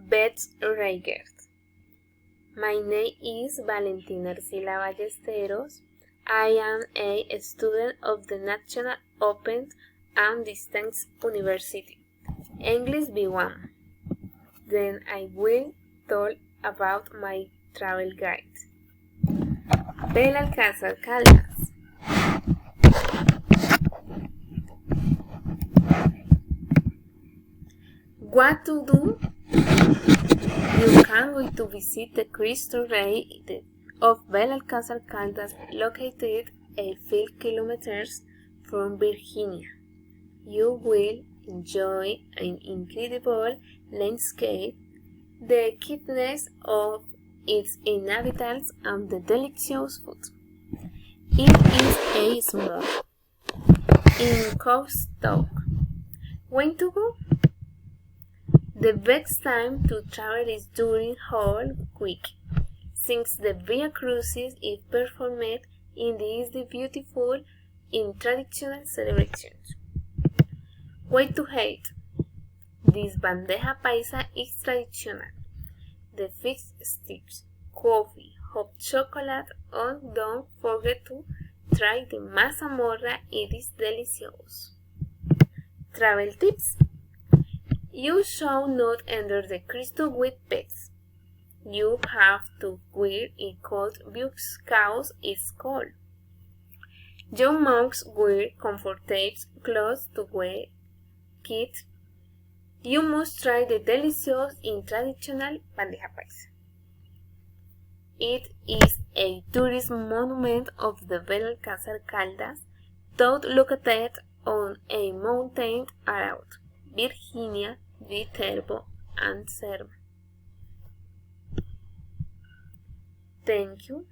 Bets Reigert. My name is Valentina Arcila Ballesteros. I am a student of the National Open and Distance University, English B1. Then I will talk about my travel guide. Belalcázar Caldas. What to do? You can go to visit the Cristo Rey of Belalcázar Caldas, located 8 kilometers from Virginia. You will enjoy an incredible landscape, the kindness of its inhabitants, and the delicious food. It is a small in Costock. When to go? The best time to travel is during Holy Week, since the Via Crucis is performed in this beautiful in traditional celebrations. Way to eat. This bandeja paisa is traditional. The fish sticks, coffee, hot chocolate, and don't forget to try the mazamorra, it is delicious. Travel tips. You should not enter the Cristo with pets. You have to wear a coat because it's cold. Young monks wear comfortable clothes to wear. Kids, you must try the delicious and traditional bandeja paisa. It is a tourist monument of the Belalcázar Caldas, located on a mountain around Virginia, Viterbo, and Serva. Thank you.